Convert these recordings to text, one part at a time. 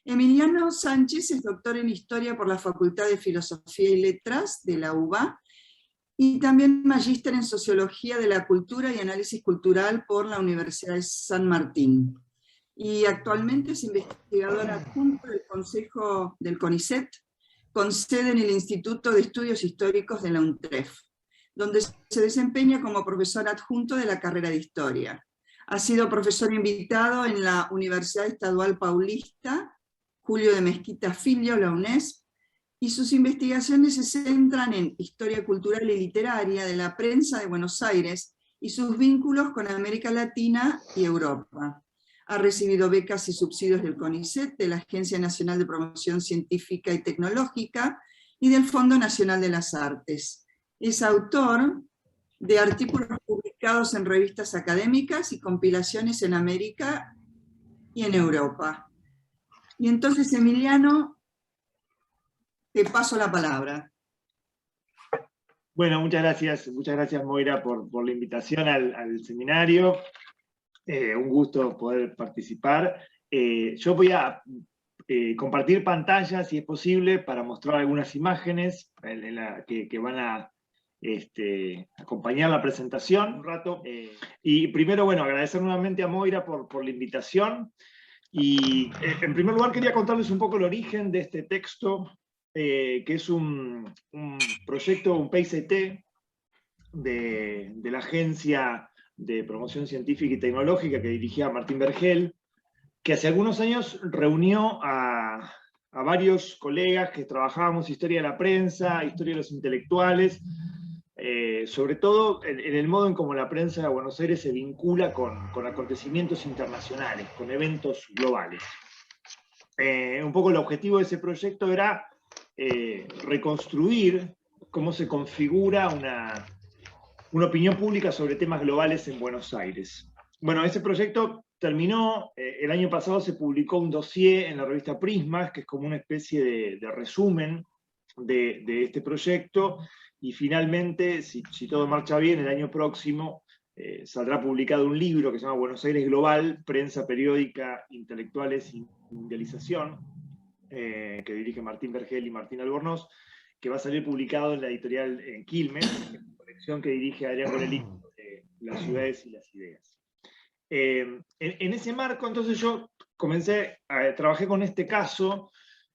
Emiliano Sánchez es doctor en Historia por la Facultad de Filosofía y Letras de la UBA, y también magíster en Sociología de la Cultura y Análisis Cultural por la Universidad de San Martín. Y actualmente es investigador adjunto del Consejo del CONICET, con sede en el Instituto de Estudios Históricos de la UNTREF, donde se desempeña como profesor adjunto de la carrera de Historia. Ha sido profesor invitado en la Universidad Estadual Paulista, Julio de Mesquita Filho, la UNESP, y sus investigaciones se centran en historia cultural y literaria de la prensa de Buenos Aires y sus vínculos con América Latina y Europa. Ha recibido becas y subsidios del CONICET, de la Agencia Nacional de Promoción Científica y Tecnológica y del Fondo Nacional de las Artes. Es autor de artículos publicados en revistas académicas y compilaciones en América y en Europa. Y entonces, Emiliano, te paso la palabra. Bueno, muchas gracias Moira por la invitación al seminario. Un gusto poder participar. Yo voy a compartir pantalla, si es posible, para mostrar algunas imágenes que van a acompañar la presentación un rato. Y primero, bueno, agradecer nuevamente a Moira por la invitación. Y en primer lugar quería contarles un poco el origen de este texto, que es un proyecto, un PICT, de la Agencia de Promoción Científica y Tecnológica que dirigía Martín Vergel, que hace algunos años reunió a varios colegas que trabajábamos historia de la prensa, historia de los intelectuales, sobre todo en el modo en cómo la prensa de Buenos Aires se vincula con acontecimientos internacionales, con eventos globales. Un poco el objetivo de ese proyecto era reconstruir cómo se configura una opinión pública sobre temas globales en Buenos Aires. Bueno, ese proyecto terminó, el año pasado se publicó un dossier en la revista Prismas, que es como una especie de resumen de este proyecto, y finalmente, si todo marcha bien, el año próximo saldrá publicado un libro que se llama Buenos Aires Global, Prensa Periódica, Intelectuales y Mundialización, que dirige Martín Vergel y Martín Albornoz, que va a salir publicado en la editorial Quilmes, colección que dirige Adrián Corelli, Las ciudades y las ideas. En ese marco, entonces yo trabajé con este caso,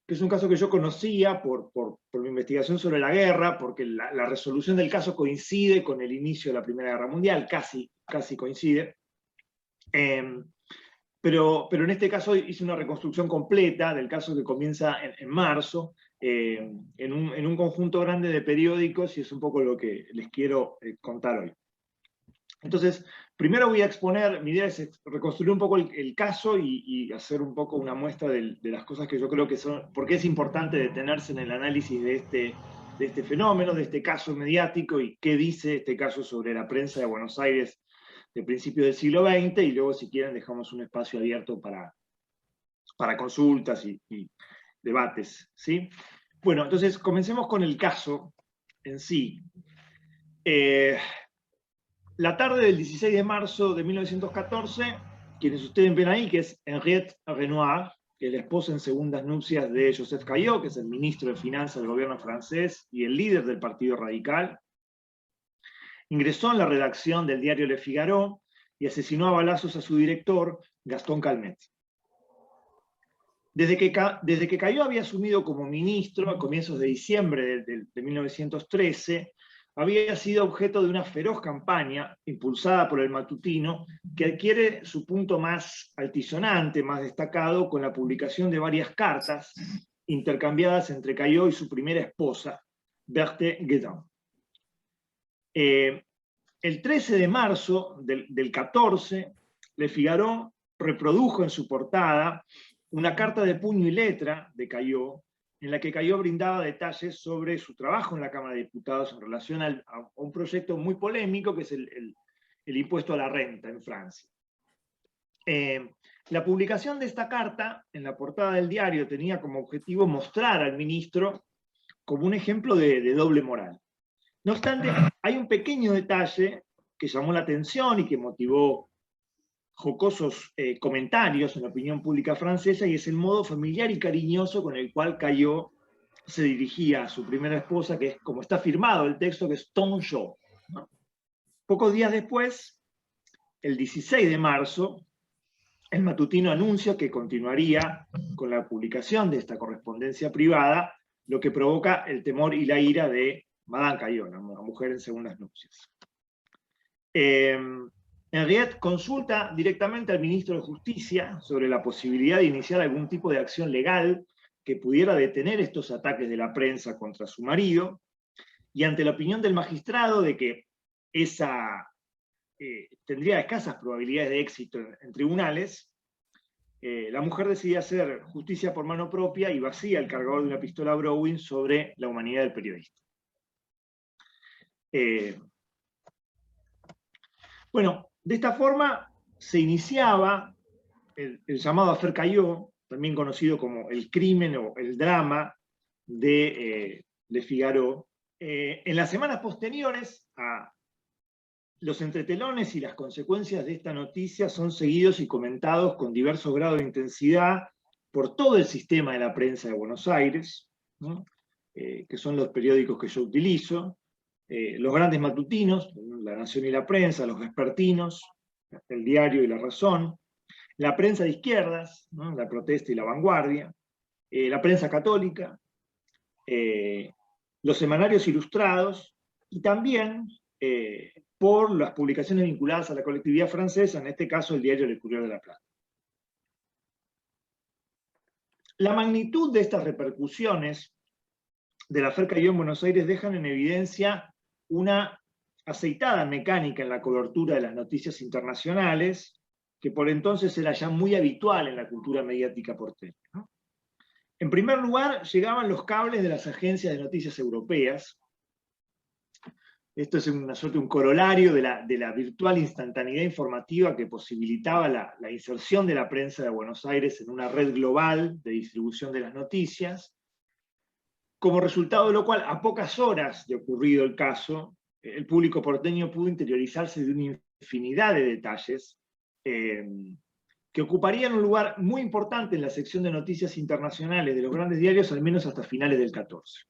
que es un caso que yo conocía por mi investigación sobre la guerra, porque la resolución del caso coincide con el inicio de la Primera Guerra Mundial, casi coincide. Pero en este caso hice una reconstrucción completa del caso que comienza en marzo, en un conjunto grande de periódicos, y es un poco lo que les quiero contar hoy. Entonces, primero voy a exponer, mi idea es reconstruir un poco el caso y hacer un poco una muestra de las cosas que yo creo que son, porque es importante detenerse en el análisis de este fenómeno, de este caso mediático, y qué dice este caso sobre la prensa de Buenos Aires de principios del siglo XX, y luego, si quieren, dejamos un espacio abierto para consultas y debates, ¿sí? Bueno, entonces comencemos con el caso en sí. La tarde del 16 de marzo de 1914, quienes ustedes ven ahí, que es Henriette Renoir, que es la esposa en segundas nupcias de Joseph Caillaux, que es el ministro de Finanzas del gobierno francés y el líder del Partido Radical, ingresó en la redacción del diario Le Figaro y asesinó a balazos a su director, Gastón Calmet. Desde que Caillaux había asumido como ministro a comienzos de diciembre de 1913, había sido objeto de una feroz campaña impulsada por el matutino, que adquiere su punto más altisonante, más destacado, con la publicación de varias cartas intercambiadas entre Caillaux y su primera esposa, Berthe Guédin. El 13 de marzo del 14, Le Figaro reprodujo en su portada una carta de puño y letra de Caillaux, en la que Caillaux brindaba detalles sobre su trabajo en la Cámara de Diputados en relación a un proyecto muy polémico, que es el impuesto a la renta en Francia. La publicación de esta carta en la portada del diario tenía como objetivo mostrar al ministro como un ejemplo de doble moral. No obstante, hay un pequeño detalle que llamó la atención y que motivó jocosos comentarios en la opinión pública francesa, y es el modo familiar y cariñoso con el cual Caillaux se dirigía a su primera esposa, que es como está firmado el texto, que es Tonjo, ¿no? Pocos días después, el 16 de marzo, el matutino anuncia que continuaría con la publicación de esta correspondencia privada, lo que provoca el temor y la ira de Madame Caillaux, una mujer en segundas nupcias. Henriette consulta directamente al ministro de Justicia sobre la posibilidad de iniciar algún tipo de acción legal que pudiera detener estos ataques de la prensa contra su marido, y ante la opinión del magistrado de que esa tendría escasas probabilidades de éxito en tribunales, la mujer decide hacer justicia por mano propia y vacía el cargador de una pistola Browning sobre la humanidad del periodista. Bueno, de esta forma se iniciaba el llamado Affaire Caillaux, también conocido como el crimen o el drama de Figaro. En las semanas posteriores a los entretelones y las consecuencias de esta noticia son seguidos y comentados con diversos grados de intensidad por todo el sistema de la prensa de Buenos Aires, ¿no? Que son los periódicos que yo utilizo, los grandes matutinos, La Nación y La Prensa, los vespertinos, El Diario y La Razón, la prensa de izquierdas, ¿no? La Protesta y La Vanguardia, la prensa católica, los semanarios ilustrados, y también por las publicaciones vinculadas a la colectividad francesa, en este caso el diario Le Courrier de la Plata. La magnitud de estas repercusiones de la Affaire Caillaux en Buenos Aires dejan en evidencia una aceitada mecánica en la cobertura de las noticias internacionales, que por entonces era ya muy habitual en la cultura mediática porteña, ¿no? En primer lugar, llegaban los cables de las agencias de noticias europeas. Esto es una suerte, un corolario de la virtual instantaneidad informativa que posibilitaba la inserción de la prensa de Buenos Aires en una red global de distribución de las noticias, como resultado de lo cual, a pocas horas de ocurrido el caso, el público porteño pudo interiorizarse de una infinidad de detalles que ocuparían un lugar muy importante en la sección de noticias internacionales de los grandes diarios, al menos hasta finales del 14.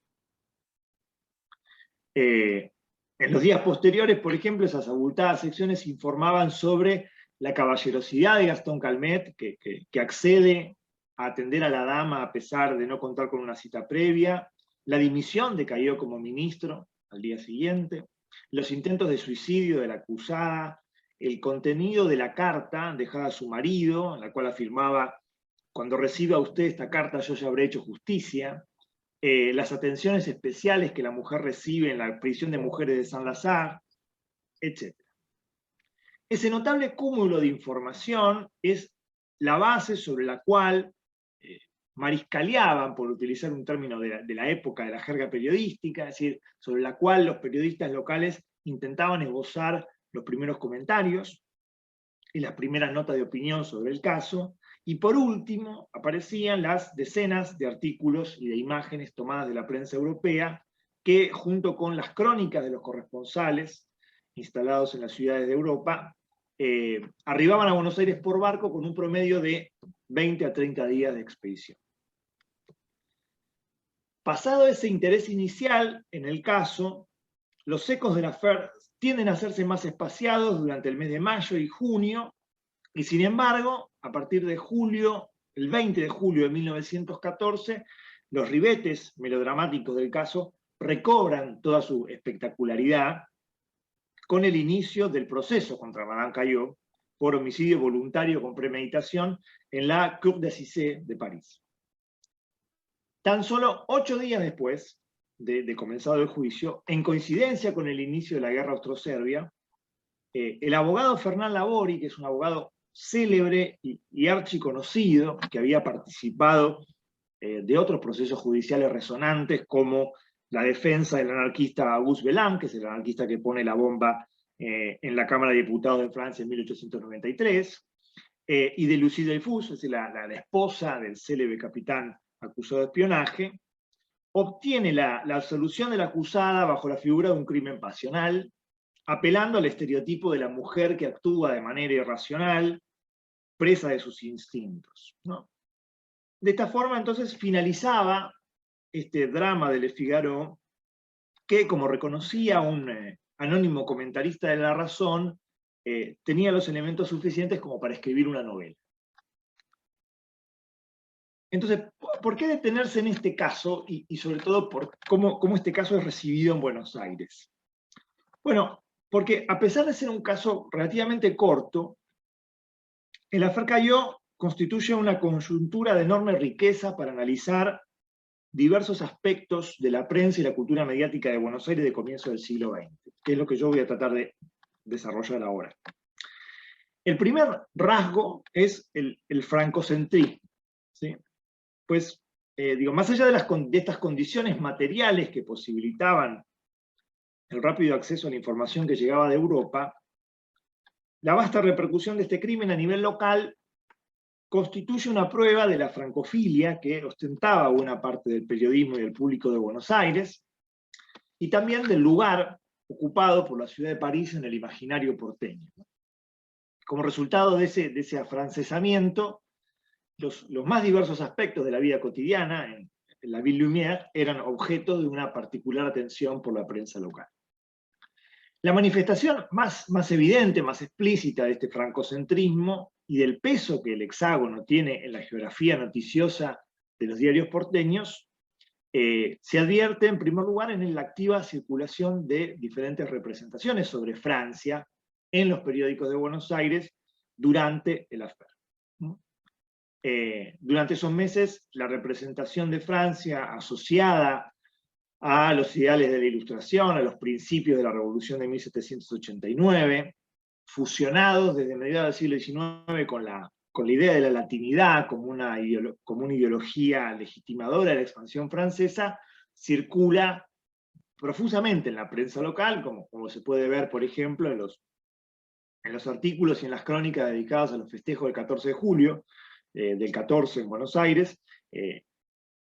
En los días posteriores, por ejemplo, esas abultadas secciones informaban sobre la caballerosidad de Gastón Calmet, que accede a atender a la dama a pesar de no contar con una cita previa, la dimisión de Caillaux como ministro al día siguiente, los intentos de suicidio de la acusada, el contenido de la carta dejada a su marido, en la cual afirmaba: cuando reciba usted esta carta yo ya habré hecho justicia, las atenciones especiales que la mujer recibe en la prisión de mujeres de San Lazar, etc. Ese notable cúmulo de información es la base sobre la cual mariscaleaban, por utilizar un término de la época de la jerga periodística, es decir, sobre la cual los periodistas locales intentaban esbozar los primeros comentarios y las primeras notas de opinión sobre el caso, y por último aparecían las decenas de artículos y de imágenes tomadas de la prensa europea que, junto con las crónicas de los corresponsales instalados en las ciudades de Europa, arribaban a Buenos Aires por barco con un promedio de 20 a 30 días de expedición. Pasado ese interés inicial en el caso, los ecos de la Affaire tienden a hacerse más espaciados durante el mes de mayo y junio, y sin embargo, a partir de julio, el 20 de julio de 1914, los ribetes melodramáticos del caso recobran toda su espectacularidad con el inicio del proceso contra Madame Caillaux por homicidio voluntario con premeditación en la Cour d'Assises de París. Tan solo 8 días después de comenzado el juicio, en coincidencia con el inicio de la guerra austro-serbia, el abogado Fernán Labori, que es un abogado célebre y archiconocido, que había participado de otros procesos judiciales resonantes, como la defensa del anarquista Auguste Bellam, que es el anarquista que pone la bomba en la Cámara de Diputados de Francia en 1893, y de Lucie Dreyfus, es decir, la esposa del célebre capitán acusado de espionaje, obtiene la absolución de la acusada bajo la figura de un crimen pasional, apelando al estereotipo de la mujer que actúa de manera irracional, presa de sus instintos, ¿no? De esta forma, entonces, finalizaba este drama de Le Figaro, que, como reconocía un anónimo comentarista de La Razón, tenía los elementos suficientes como para escribir una novela. Entonces, ¿por qué detenerse en este caso? Y sobre todo, por cómo este caso es recibido en Buenos Aires. Bueno, porque a pesar de ser un caso relativamente corto, el Affaire Caillaux constituye una coyuntura de enorme riqueza para analizar diversos aspectos de la prensa y la cultura mediática de Buenos Aires de comienzo del siglo XX, que es lo que yo voy a tratar de desarrollar ahora. El primer rasgo es el francocentrismo, ¿sí? Pues, más allá de estas condiciones materiales que posibilitaban el rápido acceso a la información que llegaba de Europa, la vasta repercusión de este crimen a nivel local constituye una prueba de la francofilia que ostentaba buena parte del periodismo y del público de Buenos Aires, y también del lugar ocupado por la ciudad de París en el imaginario porteño. Como resultado de ese afrancesamiento, los más diversos aspectos de la vida cotidiana en la Ville Lumière eran objeto de una particular atención por la prensa local. La manifestación más evidente, más explícita de este francocentrismo y del peso que el hexágono tiene en la geografía noticiosa de los diarios porteños, se advierte en primer lugar en la activa circulación de diferentes representaciones sobre Francia en los periódicos de Buenos Aires durante el affaire. Durante esos meses, la representación de Francia asociada a los ideales de la Ilustración, a los principios de la Revolución de 1789, fusionados desde mediados del siglo XIX con la idea de la latinidad como una ideología legitimadora de la expansión francesa, circula profusamente en la prensa local, como se puede ver, por ejemplo, en los artículos y en las crónicas dedicadas a los festejos del 14 de julio, del 14 en Buenos Aires,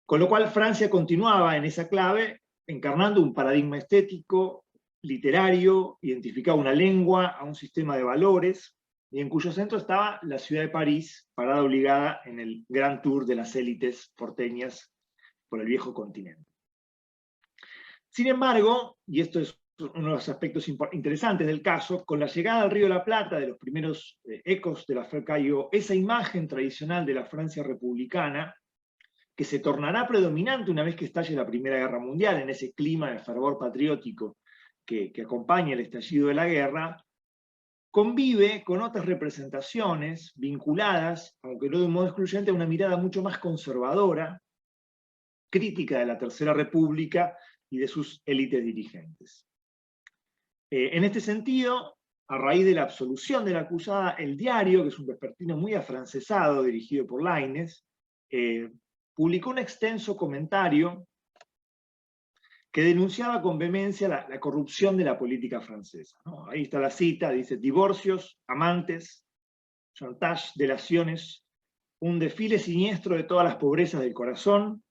con lo cual Francia continuaba en esa clave, encarnando un paradigma estético, literario, identificaba una lengua, a un sistema de valores, y en cuyo centro estaba la ciudad de París, parada obligada en el gran tour de las élites porteñas por el viejo continente. Sin embargo, y esto es uno de los aspectos interesantes del caso, con la llegada al Río de la Plata de los primeros ecos de la Affaire Caillaux, esa imagen tradicional de la Francia republicana, que se tornará predominante una vez que estalle la Primera Guerra Mundial, en ese clima de fervor patriótico que acompaña el estallido de la guerra, convive con otras representaciones vinculadas, aunque no de un modo excluyente, a una mirada mucho más conservadora, crítica de la Tercera República y de sus élites dirigentes. En este sentido, a raíz de la absolución de la acusada, El Diario, que es un vespertino muy afrancesado, dirigido por Laínez, publicó un extenso comentario que denunciaba con vehemencia la corrupción de la política francesa, ¿no? Ahí está la cita, dice: divorcios, amantes, chantage, delaciones, un desfile siniestro de todas las pobrezas del corazón,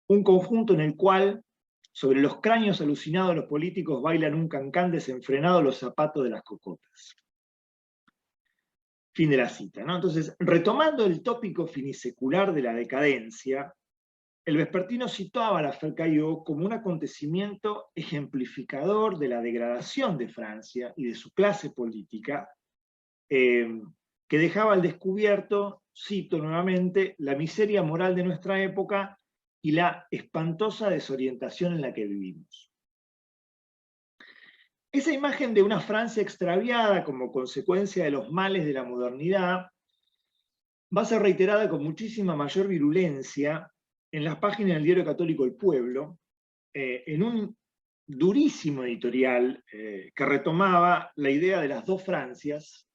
un conjunto en el cual, sobre los cráneos alucinados de los políticos, bailan un cancán desenfrenado los zapatos de las cocotas. Fin de la cita, ¿no? Entonces, retomando el tópico finisecular de la decadencia, el vespertino situaba a la Affaire Caillaux como un acontecimiento ejemplificador de la degradación de Francia y de su clase política, que dejaba al descubierto, cito nuevamente, la miseria moral de nuestra época y la espantosa desorientación en la que vivimos. Esa imagen de una Francia extraviada como consecuencia de los males de la modernidad va a ser reiterada con muchísima mayor virulencia en las páginas del diario católico El Pueblo, en un durísimo editorial que retomaba la idea de las dos Francias,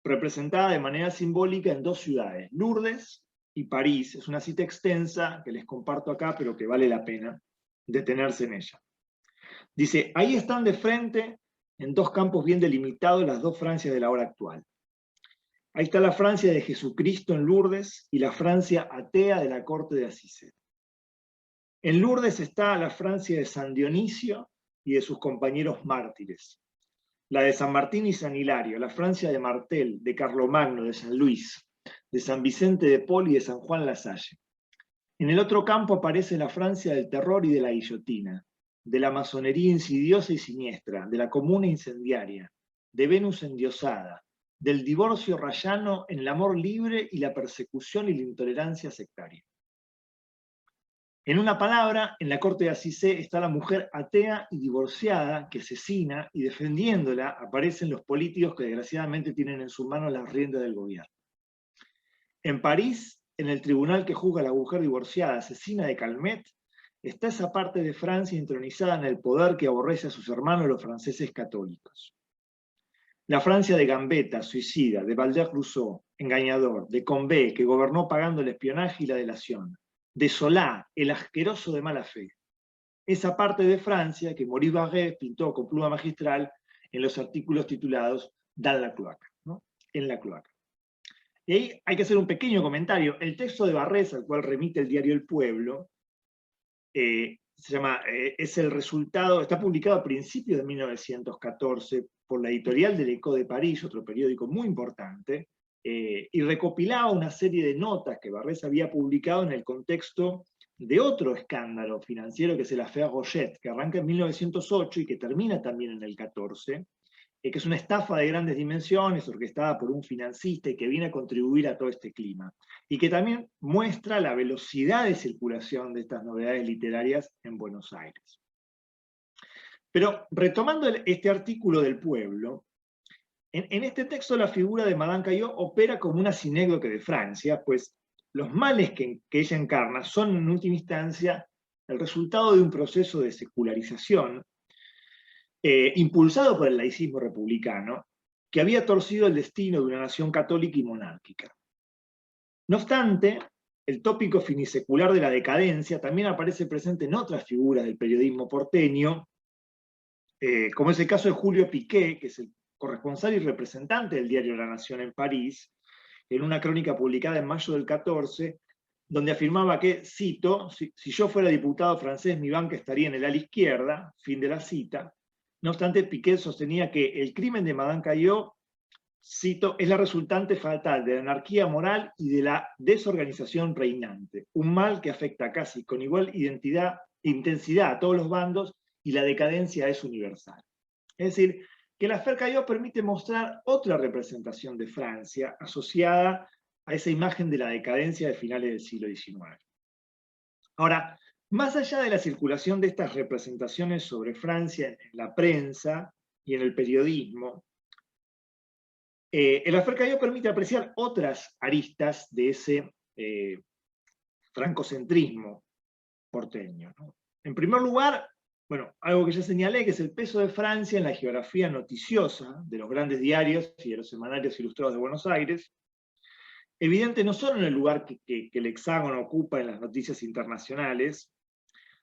representada de manera simbólica en dos ciudades, Lourdes y París. Es una cita extensa que les comparto acá, pero que vale la pena detenerse en ella. Dice: ahí están de frente, en dos campos bien delimitados, las dos Francias de la hora actual. Ahí está la Francia de Jesucristo en Lourdes y la Francia atea de la corte de Asís. En Lourdes está la Francia de San Dionisio y de sus compañeros mártires, la de San Martín y San Hilario, la Francia de Martel, de Carlomagno, de San Luis, de San Vicente de Paul y de San Juan Lasalle. En el otro campo aparece la Francia del terror y de la guillotina, de la masonería insidiosa y siniestra, de la comuna incendiaria, de Venus endiosada, del divorcio rayano en el amor libre y la persecución y la intolerancia sectaria. En una palabra, en la corte de Assise está la mujer atea y divorciada que asesina, y defendiéndola aparecen los políticos que desgraciadamente tienen en sus manos las riendas del gobierno. En París, en el tribunal que juzga a la mujer divorciada asesina de Calmet, está esa parte de Francia intronizada en el poder que aborrece a sus hermanos los franceses católicos. La Francia de Gambetta, suicida, de Valder-Rousseau, engañador, de Combé, que gobernó pagando el espionaje y la delación, de Solá, el asqueroso de mala fe. Esa parte de Francia que Maurice Barrès pintó con pluma magistral en los artículos titulados Dans la cloaca, ¿no? En la cloaca. Y ahí hay que hacer un pequeño comentario. El texto de Barrès, al cual remite el diario El Pueblo, es el resultado, está publicado a principios de 1914 por la editorial del Echo de París, otro periódico muy importante, y recopilaba una serie de notas que Barrès había publicado en el contexto de otro escándalo financiero que es el Affaire Roget, que arranca en 1908 y que termina también en el 14, que es una estafa de grandes dimensiones orquestada por un financista y que viene a contribuir a todo este clima, y que también muestra la velocidad de circulación de estas novedades literarias en Buenos Aires. Pero retomando este artículo del Pueblo, en este texto la figura de Madame Caillot opera como una sinécdoque de Francia, pues los males que ella encarna son en última instancia el resultado de un proceso de secularización impulsado por el laicismo republicano, que había torcido el destino de una nación católica y monárquica. No obstante, el tópico finisecular de la decadencia también aparece presente en otras figuras del periodismo porteño, como es el caso de Julio Piqué, que es el corresponsal y representante del diario La Nación en París, en una crónica publicada en mayo del 14, donde afirmaba que, cito, si yo fuera diputado francés, mi banca estaría en el ala izquierda, fin de la cita. No obstante, Piqué sostenía que el crimen de Madame Caillot, cito, es la resultante fatal de la anarquía moral y de la desorganización reinante, un mal que afecta casi con igual intensidad a todos los bandos y la decadencia es universal. Es decir, que la Affaire Caillot permite mostrar otra representación de Francia asociada a esa imagen de la decadencia de finales del siglo XIX. Ahora, más allá de la circulación de estas representaciones sobre Francia en la prensa y en el periodismo, el Affaire Caillot permite apreciar otras aristas de ese francocentrismo porteño, ¿no? En primer lugar, bueno, algo que ya señalé, que es el peso de Francia en la geografía noticiosa de los grandes diarios y de los semanarios ilustrados de Buenos Aires, evidente no solo en el lugar que el hexágono ocupa en las noticias internacionales,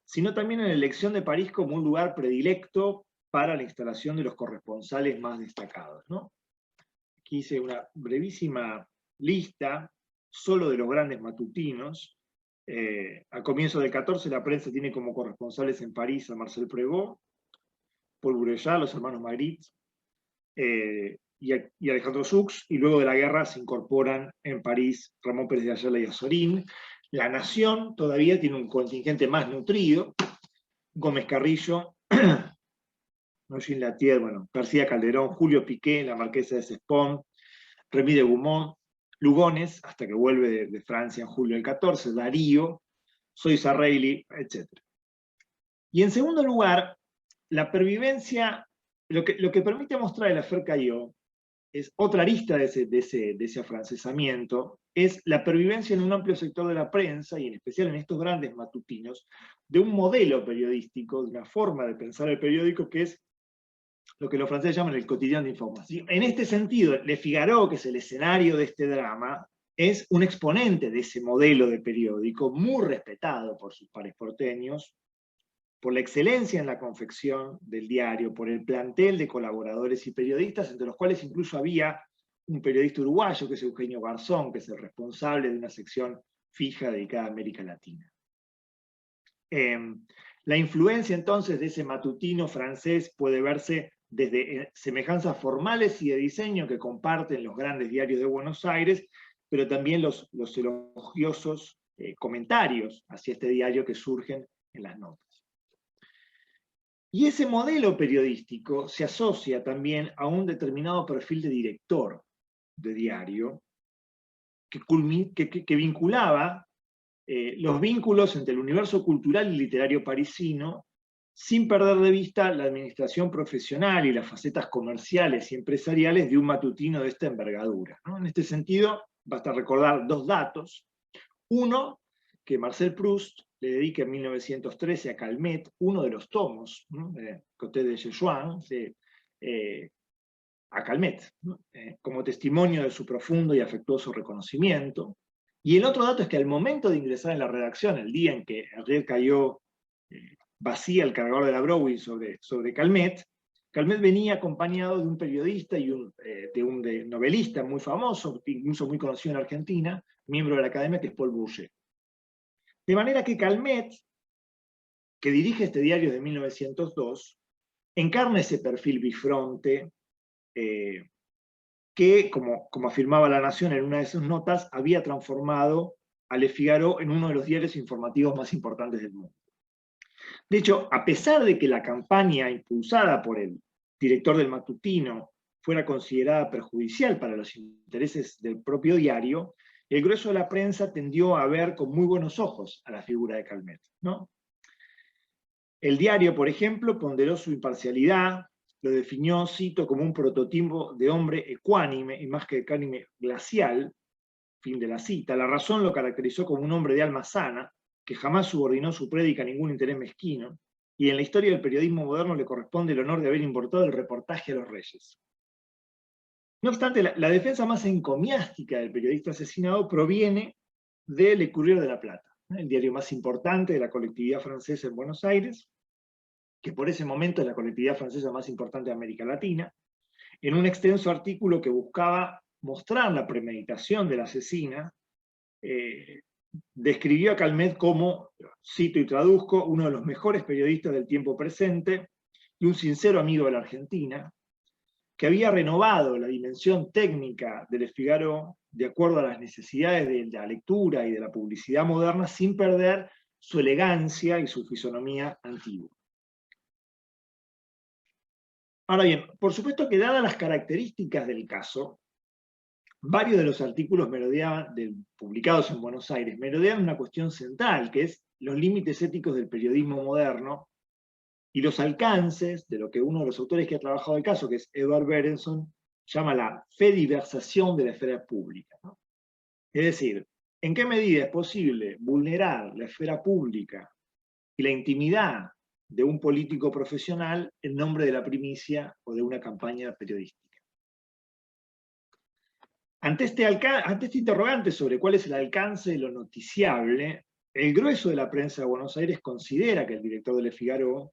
sino también en la elección de París como un lugar predilecto para la instalación de los corresponsales más destacados, ¿no? Aquí hice una brevísima lista, solo de los grandes matutinos. Al comienzo del 14 la prensa tiene como corresponsales en París a Marcel Prévost, Paul Bourgeat, los hermanos Magritte, y Alejandro Sux, y luego de la guerra se incorporan en París Ramón Pérez de Ayala y Azorín. La Nación todavía tiene un contingente más nutrido, Gómez Carrillo, Eugène Latier, bueno, García Calderón, Julio Piqué, la marquesa de Cespón, Remy de Beaumont, Lugones, hasta que vuelve de Francia en julio del 14, Darío, Soysa Reilly, etc. Y en segundo lugar, la pervivencia, lo que permite mostrar el Affaire Caillot, es otra arista de ese afrancesamiento, es la pervivencia en un amplio sector de la prensa, y en especial en estos grandes matutinos, de un modelo periodístico, de una forma de pensar el periódico que es lo que los franceses llaman el quotidien d'information. En este sentido, Le Figaro, que es el escenario de este drama, es un exponente de ese modelo de periódico, muy respetado por sus pares porteños, por la excelencia en la confección del diario, por el plantel de colaboradores y periodistas, entre los cuales incluso había un periodista uruguayo, que es Eugenio Garzón, que es el responsable de una sección fija dedicada a América Latina. La influencia entonces de ese matutino francés puede verse desde semejanzas formales y de diseño que comparten los grandes diarios de Buenos Aires, pero también los elogiosos comentarios hacia este diario que surgen en las notas. Y ese modelo periodístico se asocia también a un determinado perfil de director de diario que vinculaba los vínculos entre el universo cultural y literario parisino, sin perder de vista la administración profesional y las facetas comerciales y empresariales de un matutino de esta envergadura, ¿no? En este sentido, basta recordar dos datos. Uno, que Marcel Proust le dedica en 1913 a Calmet uno de los tomos, ¿no?, de Côté de Jejuan, a Calmet, ¿no?, como testimonio de su profundo y afectuoso reconocimiento. Y el otro dato es que al momento de ingresar en la redacción, el día en que Henriette Caillaux vacía el cargador de la Brouwer sobre Calmet, Calmet venía acompañado de un periodista y de un novelista muy famoso, incluso muy conocido en Argentina, miembro de la Academia, que es Paul Bourget. De manera que Calmet, que dirige este diario de 1902, encarna ese perfil bifronte que, como afirmaba La Nación en una de sus notas, había transformado a Le Figaro en uno de los diarios informativos más importantes del mundo. De hecho, a pesar de que la campaña impulsada por el director del matutino fuera considerada perjudicial para los intereses del propio diario, el grueso de la prensa tendió a ver con muy buenos ojos a la figura de Calmet, ¿no? El diario, por ejemplo, ponderó su imparcialidad, lo definió, cito, como un prototipo de hombre ecuánime, y más que ecuánime, glacial, fin de la cita. La Razón lo caracterizó como un hombre de alma sana, que jamás subordinó su prédica a ningún interés mezquino, y en la historia del periodismo moderno le corresponde el honor de haber importado el reportaje a los reyes. No obstante, la defensa más encomiástica del periodista asesinado proviene de Le Courrier de la Plata, el diario más importante de la colectividad francesa en Buenos Aires, que por ese momento es la colectividad francesa más importante de América Latina, en un extenso artículo que buscaba mostrar la premeditación de la asesina, describió a Calmet como, cito y traduzco, uno de los mejores periodistas del tiempo presente y un sincero amigo de la Argentina, que había renovado la dimensión técnica de Le Figaro de acuerdo a las necesidades de la lectura y de la publicidad moderna, sin perder su elegancia y su fisonomía antigua. Ahora bien, por supuesto que dadas las características del caso, varios de los artículos publicados en Buenos Aires merodean una cuestión central, que es los límites éticos del periodismo moderno y los alcances de lo que uno de los autores que ha trabajado el caso, que es Edward Berenson, llama la fediversación de la esfera pública, ¿no? Es decir, ¿en qué medida es posible vulnerar la esfera pública y la intimidad de un político profesional en nombre de la primicia o de una campaña periodística? Ante este interrogante sobre cuál es el alcance de lo noticiable, el grueso de la prensa de Buenos Aires considera que el director de Le Figaro,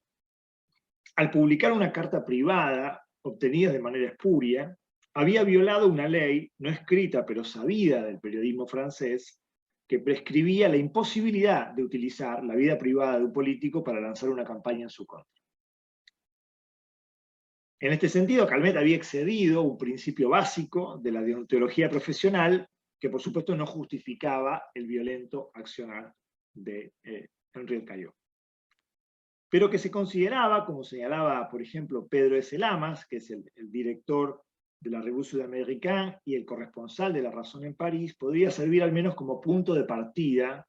al publicar una carta privada obtenida de manera espuria, había violado una ley, no escrita pero sabida del periodismo francés, que prescribía la imposibilidad de utilizar la vida privada de un político para lanzar una campaña en su contra. En este sentido, Calmet había excedido un principio básico de la deontología profesional, que por supuesto no justificaba el violento accionar de Henriette Caillaux, pero que se consideraba, como señalaba, por ejemplo, Pedro S. Lamas, que es el director de la Revue Sud-Américaine y el corresponsal de La Razón en París, podría servir al menos como punto de partida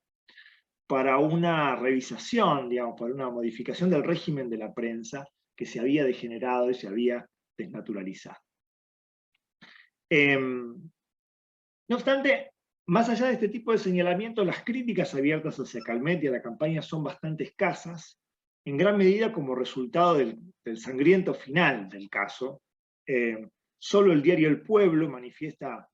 para una revisación, digamos, para una modificación del régimen de la prensa que se había degenerado y se había desnaturalizado. No obstante, más allá de este tipo de señalamientos, las críticas abiertas hacia Calmet y a la campaña son bastante escasas, en gran medida como resultado del sangriento final del caso. Solo el diario El Pueblo manifiesta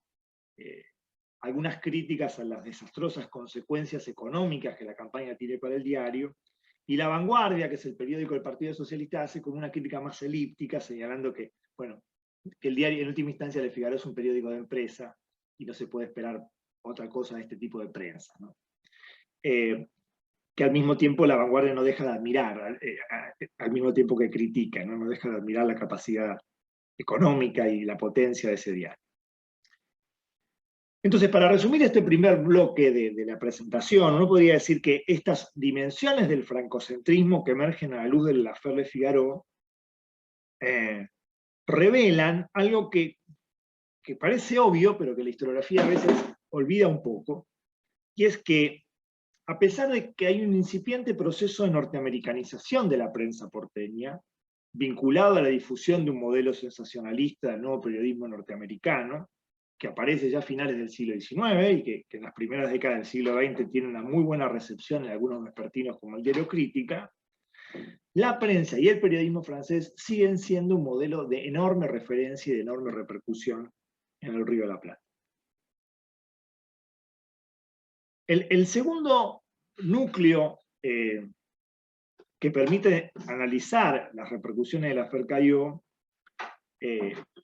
algunas críticas a las desastrosas consecuencias económicas que la campaña tiene para el diario, y La Vanguardia, que es el periódico del Partido Socialista, hace como una crítica más elíptica, señalando que, bueno, que el diario, en última instancia, Le Figaro es un periódico de empresa y no se puede esperar otra cosa de este tipo de prensa, ¿no? Que al mismo tiempo La Vanguardia no deja de admirar, al mismo tiempo que critica, ¿no? No deja de admirar la capacidad económica y la potencia de ese diario. Entonces, para resumir este primer bloque de la presentación, uno podría decir que estas dimensiones del francocentrismo que emergen a la luz de la L'Affaire de Figaro revelan algo que parece obvio, pero que la historiografía a veces olvida un poco, y es que, a pesar de que hay un incipiente proceso de norteamericanización de la prensa porteña, vinculado a la difusión de un modelo sensacionalista del nuevo periodismo norteamericano, que aparece ya a finales del siglo XIX y que en las primeras décadas del siglo XX tiene una muy buena recepción en algunos vespertinos como el Diario Crítica, la prensa y el periodismo francés siguen siendo un modelo de enorme referencia y de enorme repercusión en el Río de la Plata. El segundo núcleo que permite analizar las repercusiones de l'Affaire Caillaux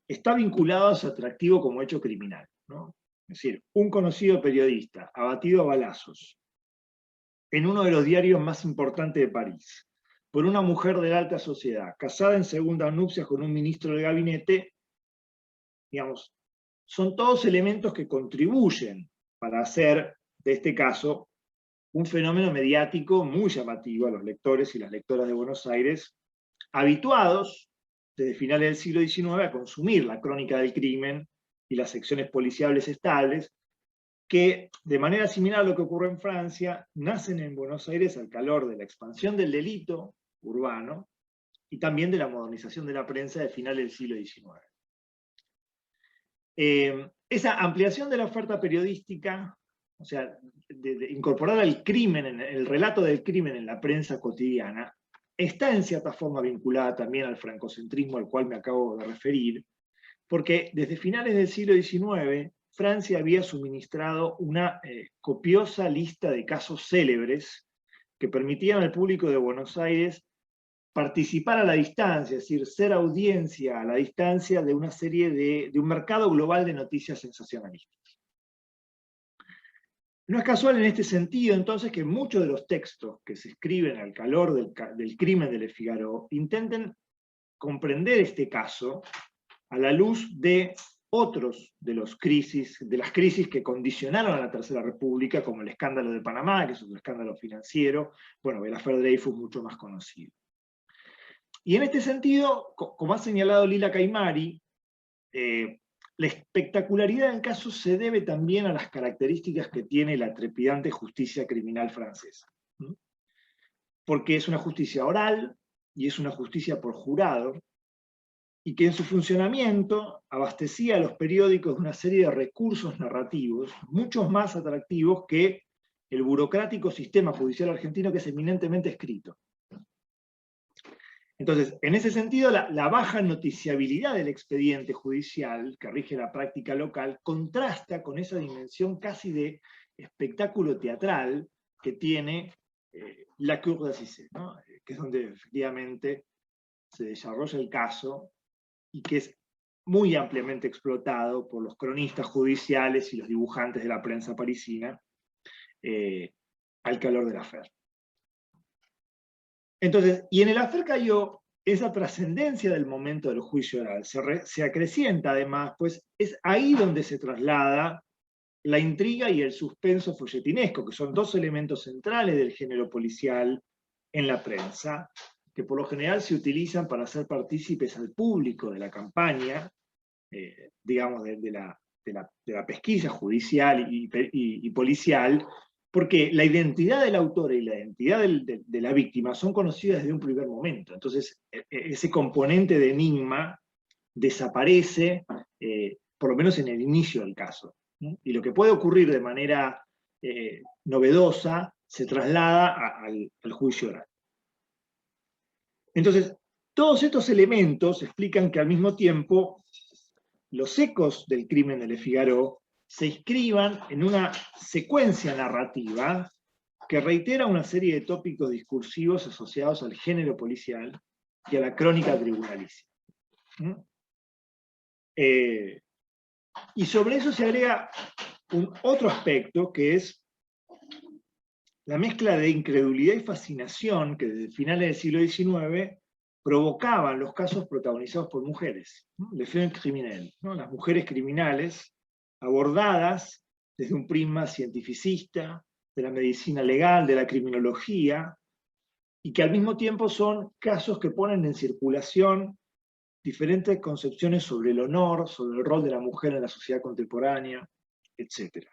está vinculado a su atractivo como hecho criminal, ¿no? Es decir, un conocido periodista abatido a balazos en uno de los diarios más importantes de París, por una mujer de la alta sociedad, casada en segundas nupcias con un ministro del gabinete, digamos, son todos elementos que contribuyen para hacer de este caso un fenómeno mediático muy llamativo a los lectores y las lectoras de Buenos Aires, habituados desde finales del siglo XIX a consumir la crónica del crimen y las secciones policiales estables, que, de manera similar a lo que ocurre en Francia, nacen en Buenos Aires al calor de la expansión del delito urbano y también de la modernización de la prensa de finales del siglo XIX. Esa ampliación de la oferta periodística, o sea, de incorporar al crimen, el relato del crimen en la prensa cotidiana, está en cierta forma vinculada también al francocentrismo al cual me acabo de referir, porque desde finales del siglo XIX, Francia había suministrado una copiosa lista de casos célebres que permitían al público de Buenos Aires participar a la distancia, es decir, ser audiencia a la distancia de una serie de un mercado global de noticias sensacionalistas. No es casual en este sentido, entonces, que muchos de los textos que se escriben al calor del crimen de Le Figaro intenten comprender este caso a la luz de otros de las crisis que condicionaron a la Tercera República, como el escándalo de Panamá, que es otro escándalo financiero, bueno, el L'Affaire Dreyfus mucho más conocido. Y en este sentido, como ha señalado Lila Caimari, la espectacularidad del caso se debe también a las características que tiene la trepidante justicia criminal francesa. Porque es una justicia oral y es una justicia por jurado, y que en su funcionamiento abastecía a los periódicos de una serie de recursos narrativos, muchos más atractivos que el burocrático sistema judicial argentino, que es eminentemente escrito. Entonces, en ese sentido, la baja noticiabilidad del expediente judicial que rige la práctica local contrasta con esa dimensión casi de espectáculo teatral que tiene la Cour d'Assises, ¿no? Que es donde efectivamente se desarrolla el caso y que es muy ampliamente explotado por los cronistas judiciales y los dibujantes de la prensa parisina al calor de la L'Affaire. Entonces, y en el L'Affaire Caillaux, esa trascendencia del momento del juicio oral se acrecienta además, pues es ahí donde se traslada la intriga y el suspenso folletinesco, que son dos elementos centrales del género policial en la prensa, que por lo general se utilizan para hacer partícipes al público de la campaña, digamos, de la pesquisa judicial y policial, porque la identidad del autor y la identidad de la víctima son conocidas desde un primer momento. Entonces, ese componente de enigma desaparece, por lo menos en el inicio del caso, ¿no? Y lo que puede ocurrir de manera novedosa se traslada al juicio oral. Entonces, todos estos elementos explican que al mismo tiempo los ecos del crimen de Le Figaro se inscriban en una secuencia narrativa que reitera una serie de tópicos discursivos asociados al género policial y a la crónica tribunalicia. Y sobre eso se agrega otro aspecto, que es la mezcla de incredulidad y fascinación que desde finales del siglo XIX provocaban los casos protagonizados por mujeres, les femmes criminelles, ¿no? Las mujeres criminales abordadas desde un prisma cientificista, de la medicina legal, de la criminología, y que al mismo tiempo son casos que ponen en circulación diferentes concepciones sobre el honor, sobre el rol de la mujer en la sociedad contemporánea, etc.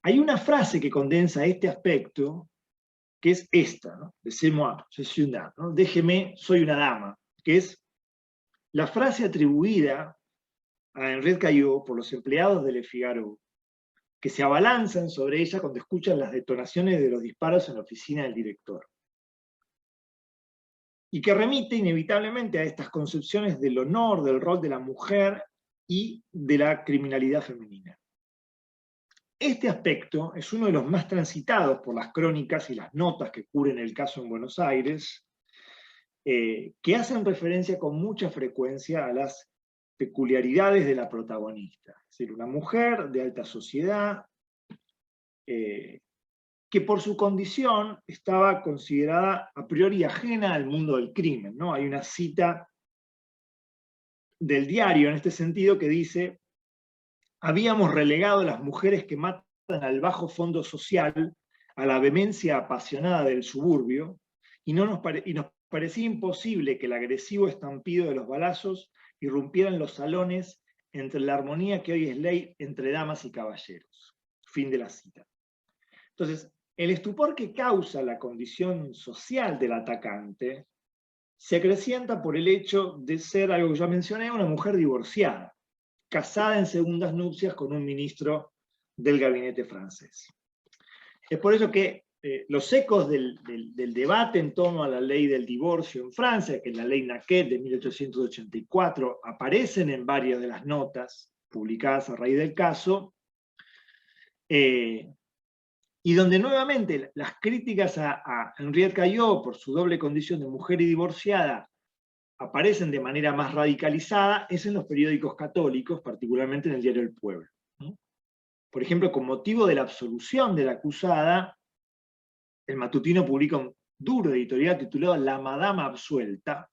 Hay una frase que condensa este aspecto, que es esta, ¿no? Laissez-moi, je suis une dame, ¿no? Déjeme, soy una dama, que es la frase atribuida a Henriette Caillaux por los empleados de Le Figaro, que se abalanzan sobre ella cuando escuchan las detonaciones de los disparos en la oficina del director. Y que remite inevitablemente a estas concepciones del honor, del rol de la mujer y de la criminalidad femenina. Este aspecto es uno de los más transitados por las crónicas y las notas que cubren el caso en Buenos Aires, que hacen referencia con mucha frecuencia a las peculiaridades de la protagonista. Es decir, una mujer de alta sociedad, que por su condición estaba considerada a priori ajena al mundo del crimen, ¿no? Hay una cita del diario en este sentido que dice: habíamos relegado a las mujeres que matan al bajo fondo social, a la vehemencia apasionada del suburbio, y nos parecía imposible que el agresivo estampido de los balazos irrumpiera en los salones entre la armonía que hoy es ley entre damas y caballeros. Fin de la cita. Entonces, el estupor que causa la condición social del atacante se acrecienta por el hecho de ser, algo que ya mencioné, una mujer divorciada, casada en segundas nupcias con un ministro del gabinete francés. Es por eso que los ecos del debate en torno a la ley del divorcio en Francia, que es la ley Naquet de 1884, aparecen en varias de las notas publicadas a raíz del caso, y donde nuevamente las críticas a Henriette Caillaux por su doble condición de mujer y divorciada aparecen de manera más radicalizada, es en los periódicos católicos, particularmente en el diario El Pueblo, ¿no? Por ejemplo, con motivo de la absolución de la acusada, el matutino publica un duro editorial titulado La Madama Absuelta,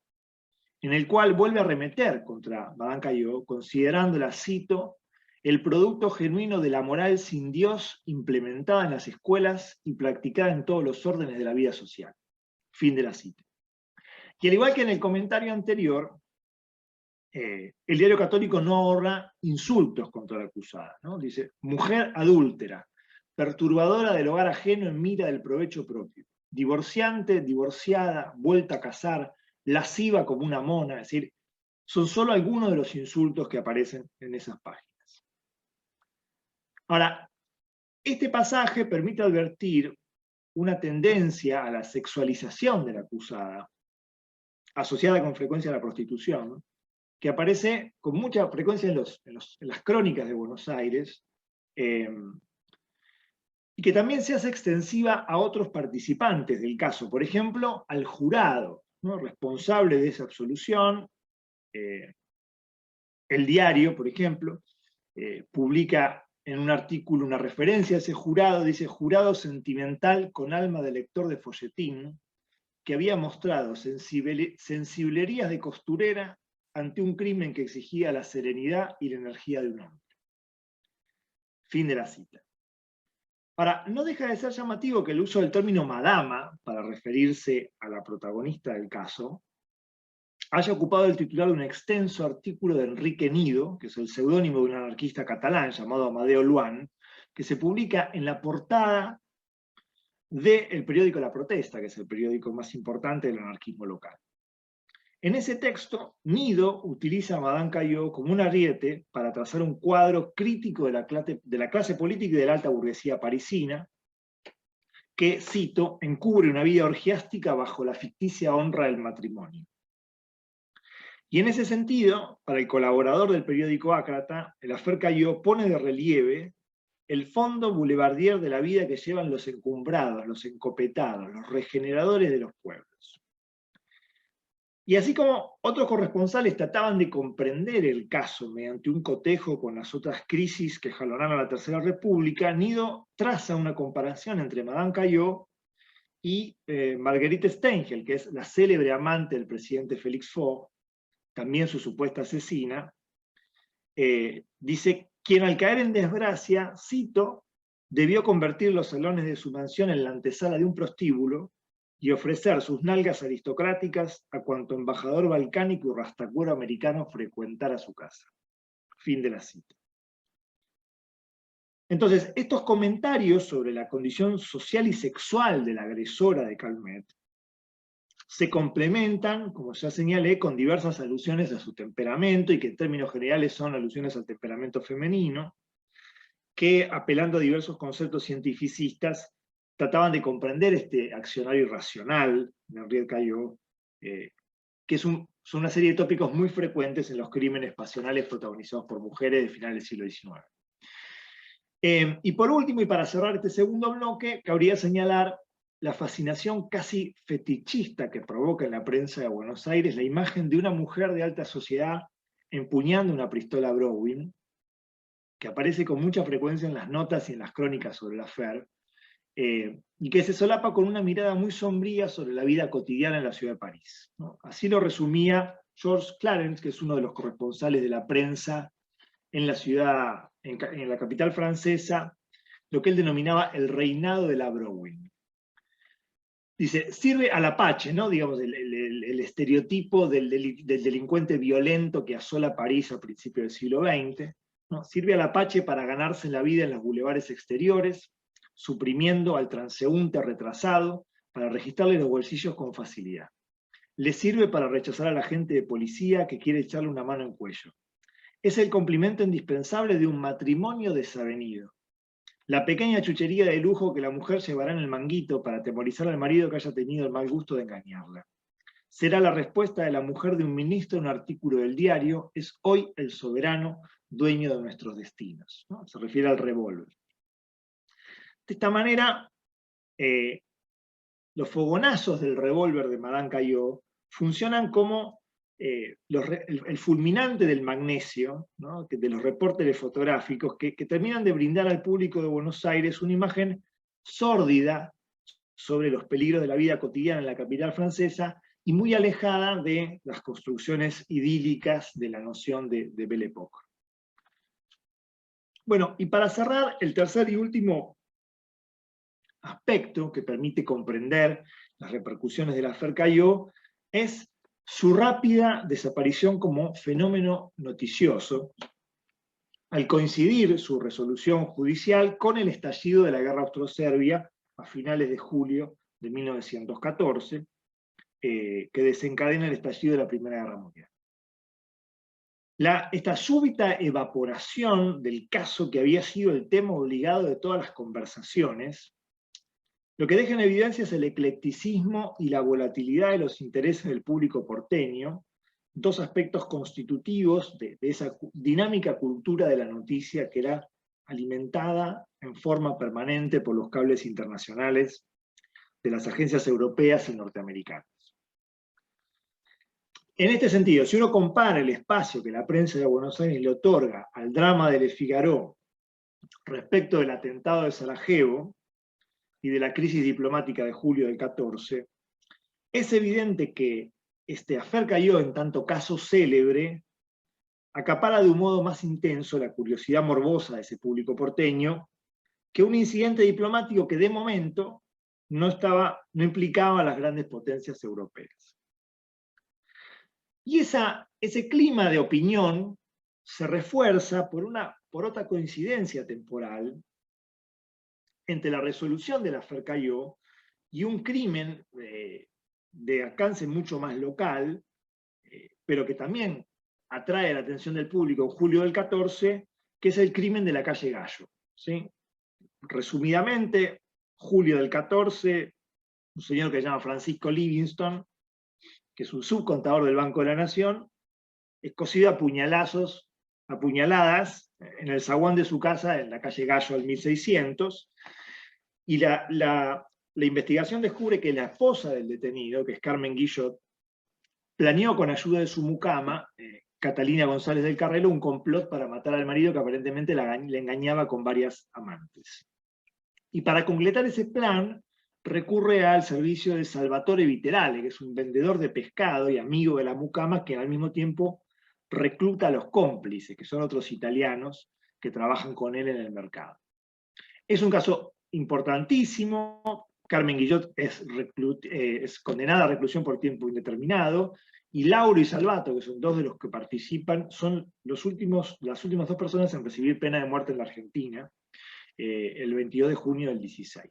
en el cual vuelve a arremeter contra Madame Caillaux, considerándola, cito, el producto genuino de la moral sin Dios implementada en las escuelas y practicada en todos los órdenes de la vida social. Fin de la cita. Y al igual que en el comentario anterior, el diario católico no ahorra insultos contra la acusada, ¿no? Dice: mujer adúltera, perturbadora del hogar ajeno en mira del provecho propio, divorciante, divorciada, vuelta a casar, lasciva como una mona. Es decir, son solo algunos de los insultos que aparecen en esas páginas. Ahora, este pasaje permite advertir una tendencia a la sexualización de la acusada, asociada con frecuencia a la prostitución, ¿no?, que aparece con mucha frecuencia en las crónicas de Buenos Aires, y que también se hace extensiva a otros participantes del caso, por ejemplo, al jurado, ¿no?, responsable de esa absolución. El diario, por ejemplo, publica en un artículo una referencia a ese jurado, dice: jurado sentimental con alma de lector de folletín, que había mostrado sensiblerías de costurera ante un crimen que exigía la serenidad y la energía de un hombre. Fin de la cita. Ahora, no deja de ser llamativo que el uso del término madama para referirse a la protagonista del caso haya ocupado el titular de un extenso artículo de Enrique Nido, que es el seudónimo de un anarquista catalán llamado Amadeo Luan, que se publica en la portada del periódico La Protesta, que es el periódico más importante del anarquismo local. En ese texto, Nido utiliza a Madame Caillaux como un ariete para trazar un cuadro crítico de la clase política y de la alta burguesía parisina, que, cito, encubre una vida orgiástica bajo la ficticia honra del matrimonio. Y en ese sentido, para el colaborador del periódico Ácrata, el affaire Caillaux pone de relieve el fondo boulevardier de la vida que llevan los encumbrados, los encopetados, los regeneradores de los pueblos. Y así como otros corresponsales trataban de comprender el caso mediante un cotejo con las otras crisis que jalonaron a la Tercera República, Nido traza una comparación entre Madame Caillaux y Marguerite Stengel, que es la célebre amante del presidente Félix Faure, también su supuesta asesina. Dice: quien al caer en desgracia, cito, debió convertir los salones de su mansión en la antesala de un prostíbulo y ofrecer sus nalgas aristocráticas a cuanto embajador balcánico y rastacuero americano frecuentara su casa. Fin de la cita. Entonces, estos comentarios sobre la condición social y sexual de la agresora de Calmet se complementan, como ya señalé, con diversas alusiones a su temperamento, y que en términos generales son alusiones al temperamento femenino, que, apelando a diversos conceptos cientificistas, trataban de comprender este accionario irracional de Henriette Caillaux, que son una serie de tópicos muy frecuentes en los crímenes pasionales protagonizados por mujeres de finales del siglo XIX. Y por último, y para cerrar este segundo bloque, cabría señalar la fascinación casi fetichista que provoca en la prensa de Buenos Aires la imagen de una mujer de alta sociedad empuñando una pistola Browning, que aparece con mucha frecuencia en las notas y en las crónicas sobre la affaire, y que se solapa con una mirada muy sombría sobre la vida cotidiana en la ciudad de París, ¿no? Así lo resumía Georges Clarence, que es uno de los corresponsales de la prensa en la ciudad, en la capital francesa, lo que él denominaba el reinado de la Browning. Dice, sirve al Apache, ¿no? Digamos, el estereotipo del delincuente violento que asola París a principios del siglo XX, ¿no? Sirve al Apache para ganarse la vida en los bulevares exteriores, suprimiendo al transeúnte retrasado para registrarle los bolsillos con facilidad. Le sirve para rechazar a la gente de policía que quiere echarle una mano en cuello. Es el complemento indispensable de un matrimonio desavenido. La pequeña chuchería de lujo que la mujer llevará en el manguito para atemorizar al marido que haya tenido el mal gusto de engañarla. Será la respuesta de la mujer de un ministro en un artículo del diario: es hoy el soberano dueño de nuestros destinos, ¿no? Se refiere al revólver. De esta manera, los fogonazos del revólver de Madame Caillaux funcionan como el fulminante del magnesio, ¿no? De los reportes fotográficos que terminan de brindar al público de Buenos Aires una imagen sórdida sobre los peligros de la vida cotidiana en la capital francesa y muy alejada de las construcciones idílicas de la noción de Belle Époque. Bueno, y para cerrar, el tercer y último aspecto que permite comprender las repercusiones de la affaire Caillaux es su rápida desaparición como fenómeno noticioso, al coincidir su resolución judicial con el estallido de la guerra austro-serbia a finales de julio de 1914, que desencadena el estallido de la Primera Guerra Mundial. Esta súbita evaporación del caso, que había sido el tema obligado de todas las conversaciones, lo que deja en evidencia es el eclecticismo y la volatilidad de los intereses del público porteño, dos aspectos constitutivos de esa dinámica cultura de la noticia que era alimentada en forma permanente por los cables internacionales de las agencias europeas y norteamericanas. En este sentido, si uno compara el espacio que la prensa de Buenos Aires le otorga al drama de Le Figaro respecto del atentado de Sarajevo y de la crisis diplomática de julio del 14, es evidente que este affaire Caillaux, en tanto caso célebre, acapara de un modo más intenso la curiosidad morbosa de ese público porteño que un incidente diplomático que de momento no implicaba a las grandes potencias europeas. Y ese clima de opinión se refuerza por otra coincidencia temporal entre la resolución de la affaire Caillaux y un crimen de alcance mucho más local, pero que también atrae la atención del público en julio del 14, que es el crimen de la calle Gallo, ¿sí? Resumidamente, julio del 14, un señor que se llama Francisco Livingston, que es un subcontador del Banco de la Nación, es cosido a puñaladas en el zaguán de su casa en la calle Gallo al 1600, y la investigación descubre que la esposa del detenido, que es Carmen Guillot, planeó con ayuda de su mucama, Catalina González del Carrelo, un complot para matar al marido que aparentemente le engañaba con varias amantes. Y para completar ese plan, recurre al servicio de Salvatore Viterale, que es un vendedor de pescado y amigo de la mucama, que al mismo tiempo recluta a los cómplices, que son otros italianos que trabajan con él en el mercado. Es un caso importantísimo. Carmen Guillot es condenada a reclusión por tiempo indeterminado, y Lauro y Salvato, que son dos de los que participan, son las últimas dos personas en recibir pena de muerte en la Argentina, el 22 de junio del 16.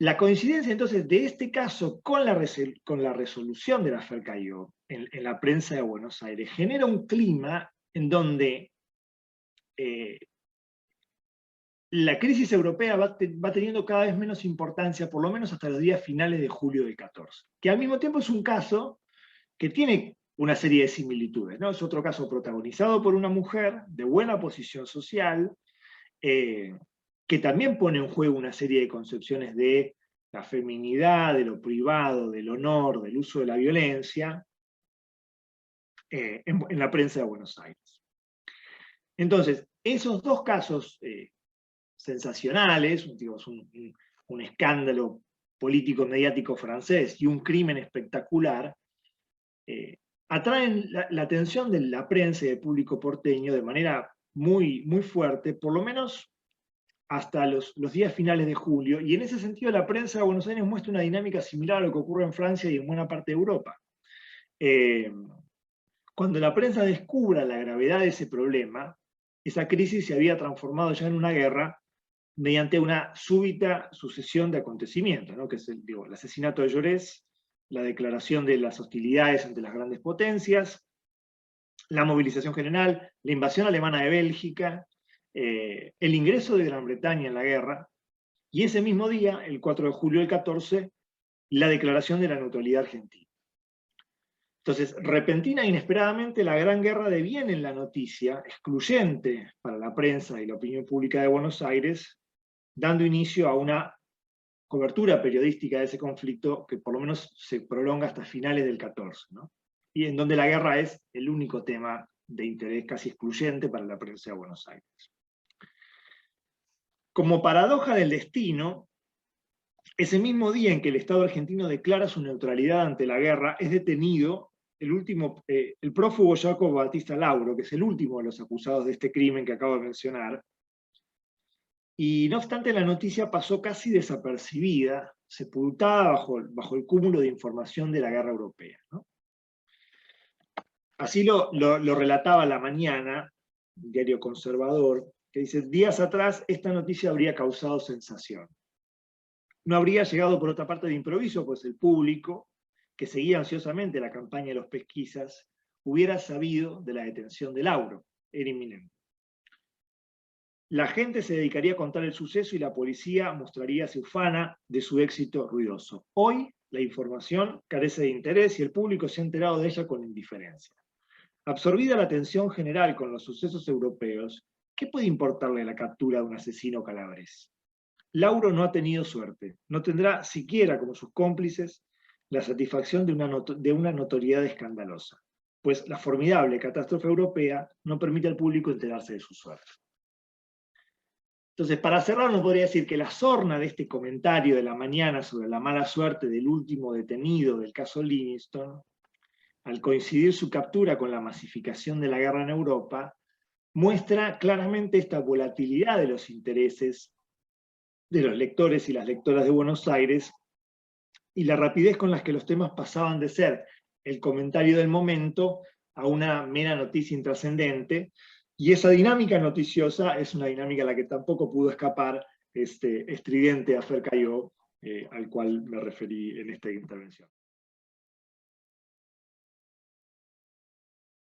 La coincidencia entonces de este caso con la resolución de la Affaire Caillaux en la prensa de Buenos Aires genera un clima en donde la crisis europea va teniendo cada vez menos importancia, por lo menos hasta los días finales de julio del 14, que al mismo tiempo es un caso que tiene una serie de similitudes, ¿no? Es otro caso protagonizado por una mujer de buena posición social, que también pone en juego una serie de concepciones de la feminidad, de lo privado, del honor, del uso de la violencia, en la prensa de Buenos Aires. Entonces, esos dos casos sensacionales, digamos, un escándalo político mediático francés y un crimen espectacular, atraen la atención de la prensa y del público porteño de manera muy, muy fuerte, por lo menos hasta los días finales de julio, y en ese sentido la prensa de Buenos Aires muestra una dinámica similar a lo que ocurre en Francia y en buena parte de Europa. Cuando la prensa descubra la gravedad de ese problema, esa crisis se había transformado ya en una guerra mediante una súbita sucesión de acontecimientos, ¿no? Que es el asesinato de Llorés, la declaración de las hostilidades entre las grandes potencias, la movilización general, la invasión alemana de Bélgica, el ingreso de Gran Bretaña en la guerra, y ese mismo día, el 4 de julio del 14, la declaración de la neutralidad argentina. Entonces, repentina e inesperadamente, la Gran Guerra deviene en la noticia, excluyente para la prensa y la opinión pública de Buenos Aires, dando inicio a una cobertura periodística de ese conflicto que por lo menos se prolonga hasta finales del 14, ¿no? Y en donde la guerra es el único tema de interés casi excluyente para la prensa de Buenos Aires. Como paradoja del destino, ese mismo día en que el Estado argentino declara su neutralidad ante la guerra, es detenido el prófugo Jacobo Batista Lauro, que es el último de los acusados de este crimen que acabo de mencionar. Y no obstante, la noticia pasó casi desapercibida, sepultada bajo el cúmulo de información de la guerra europea, ¿no? Así lo relataba La Mañana, un diario conservador, que dice: días atrás esta noticia habría causado sensación. No habría llegado por otra parte de improviso, pues el público, que seguía ansiosamente la campaña de los pesquisas, hubiera sabido de la detención de Lauro, era inminente. La gente se dedicaría a contar el suceso y la policía mostraríase ufana de su éxito ruidoso. Hoy la información carece de interés y el público se ha enterado de ella con indiferencia. Absorbida la atención general con los sucesos europeos, ¿qué puede importarle la captura de un asesino calabrés? Lauro no ha tenido suerte, no tendrá siquiera como sus cómplices la satisfacción de una notoriedad escandalosa, pues la formidable catástrofe europea no permite al público enterarse de su suerte. Entonces, para cerrar, uno podría decir que la sorna de este comentario de La Mañana sobre la mala suerte del último detenido del caso Livingstone, al coincidir su captura con la masificación de la guerra en Europa, muestra claramente esta volatilidad de los intereses de los lectores y las lectoras de Buenos Aires, y la rapidez con la que los temas pasaban de ser el comentario del momento a una mera noticia intrascendente, y esa dinámica noticiosa es una dinámica a la que tampoco pudo escapar este estridente Affaire Caillaux, al cual me referí en esta intervención.